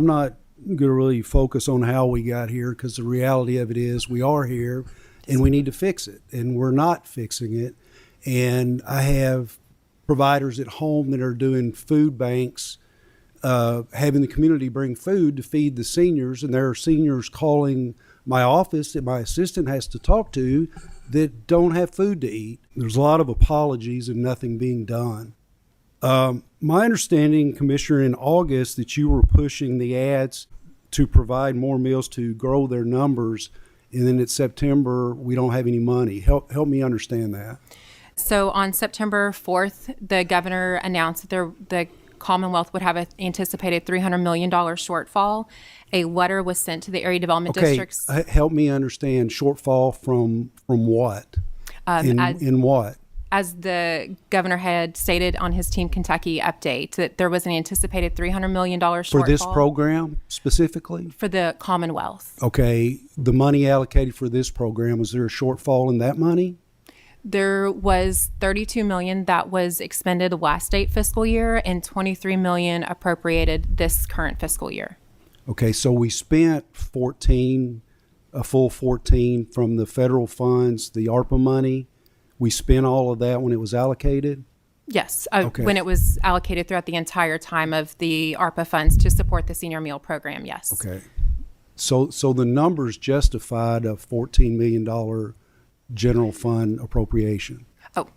not going to really focus on how we got here, because the reality of it is we are here and we need to fix it, and we're not fixing it. And I have providers at home that are doing food banks, having the community bring food to feed the seniors, and there are seniors calling my office that my assistant has to talk to that don't have food to eat. There's a lot of apologies and nothing being done. My understanding, Commissioner, in August that you were pushing the ads to provide more meals to grow their numbers, and then in September we don't have any money. Help me understand that. So on September 4th, the governor announced that the Commonwealth would have an anticipated $300 million shortfall. A letter was sent to the area development districts. Help me understand, shortfall from what? In what? As the governor had stated on his Team Kentucky update, that there was an anticipated $300 million shortfall. For this program specifically? For the Commonwealth. Okay. The money allocated for this program, was there a shortfall in that money? There was $32 million that was expended last state fiscal year and $23 million appropriated this current fiscal year. Okay, so we spent a full 14 from the federal funds, the ARPA money. We spent all of that when it was allocated? Yes, okay. When it was allocated throughout the entire time of the ARPA funds to support the senior meal program, yes. Okay. So the numbers justified a $14 million general fund appropriation. Oh,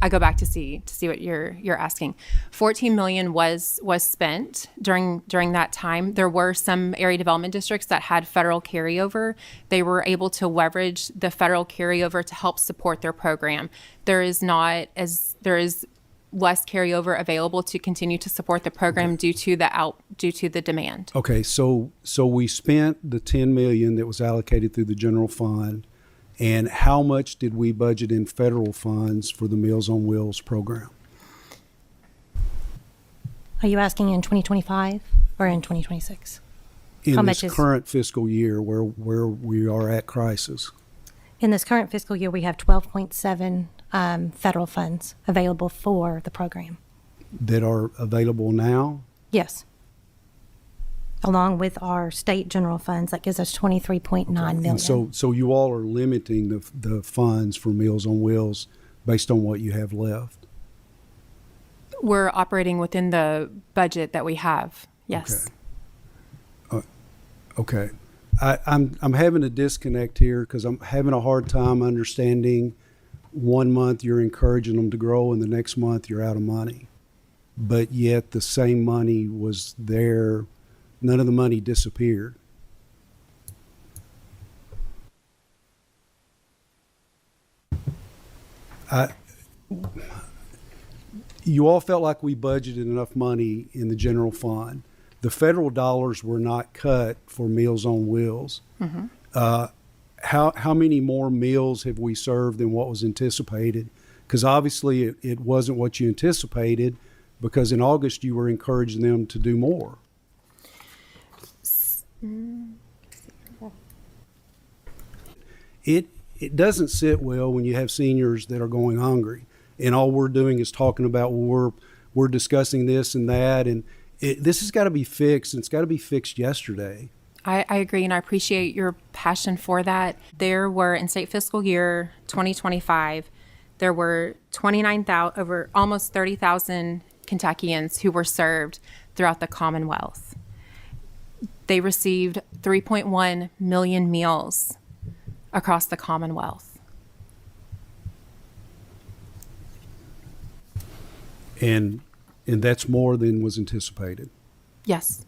I go back to see what you're asking. $14 million was spent during that time. There were some area development districts that had federal carryover. They were able to leverage the federal carryover to help support their program. There is less carryover available to continue to support the program due to the demand. Okay, so we spent the $10 million that was allocated through the general fund. And how much did we budget in federal funds for the Meals on Wheels program? Are you asking in 2025 or in 2026? In this current fiscal year where we are at crisis? In this current fiscal year, we have 12.7 federal funds available for the program. That are available now? Yes. Along with our state general funds, that gives us $23.9 million. And so you all are limiting the funds for Meals on Wheels based on what you have left? We're operating within the budget that we have, yes. Okay. I'm having a disconnect here because I'm having a hard time understanding. 1 month you're encouraging them to grow and the next month you're out of money. But yet the same money was there. None of the money disappeared. You all felt like we budgeted enough money in the general fund. The federal dollars were not cut for Meals on Wheels. Mm-hmm. How many more meals have we served than what was anticipated? Because obviously it wasn't what you anticipated, because in August you were encouraging them to do more. It doesn't sit well when you have seniors that are going hungry, and all we're doing is talking about, well, we're discussing this and that, and this has got to be fixed, and it's got to be fixed yesterday. I agree, and I appreciate your passion for that. There were, in state fiscal year 2025, there were over almost 30,000 Kentuckians who were served throughout the Commonwealth. They received 3.1 million meals across the Commonwealth. And that's more than was anticipated? Yes.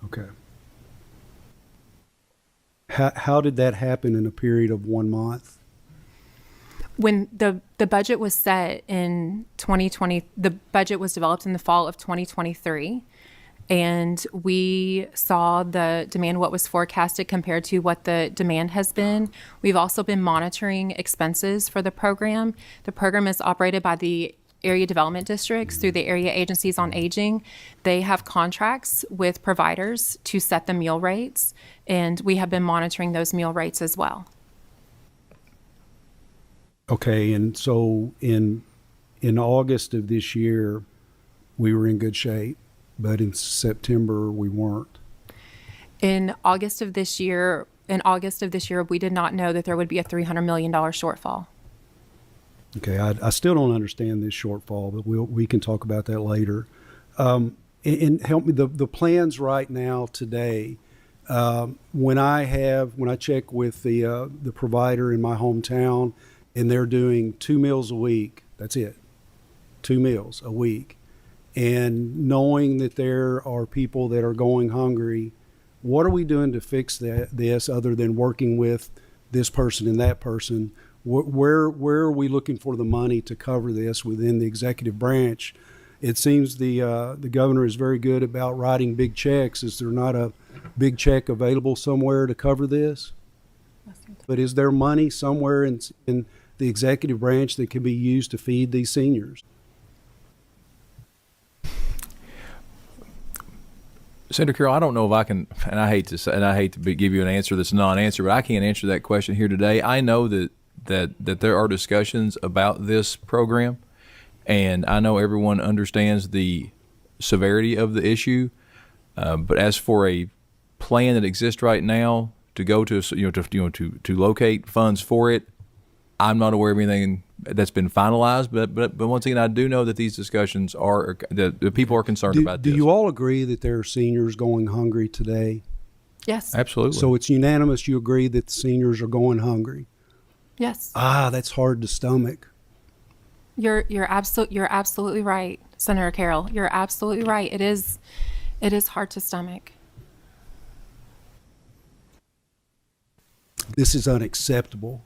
Okay. How did that happen in a period of 1 month? When the budget was set in 2020, the budget was developed in the fall of 2023. And we saw the demand, what was forecasted compared to what the demand has been. We've also been monitoring expenses for the program. The program is operated by the area development districts through the area agencies on aging. They have contracts with providers to set the meal rates, and we have been monitoring those meal rates as well. Okay, and so in August of this year, we were in good shape. But in September, we weren't. In August of this year, we did not know that there would be a $300 million shortfall. Okay, I still don't understand this shortfall, but we can talk about that later. And help me, the plans right now today, when I check with the provider in my hometown, and they're doing 2 meals a week, that's it, 2 meals a week, and knowing that there are people that are going hungry, what are we doing to fix this other than working with this person and that person? Where are we looking for the money to cover this within the executive branch? It seems the governor is very good about writing big checks. Is there not a big check available somewhere to cover this? But is there money somewhere in the executive branch that can be used to feed these seniors? Senator Carroll, I don't know if I can, and I hate to give you an answer that's a non-answer, but I can't answer that question here today. I know that there are discussions about this program, and I know everyone understands the severity of the issue. But as for a plan that exists right now to go to to locate funds for it, I'm not aware of anything that's been finalized. But once again, I do know that these discussions are that the people are concerned about this. Do you all agree that there are seniors going hungry today? Yes. Absolutely. So it's unanimous. You agree that the seniors are going hungry? Yes. That's hard to stomach. You're absolutely right, Senator Carroll. You're absolutely right. It is hard to stomach. This is unacceptable.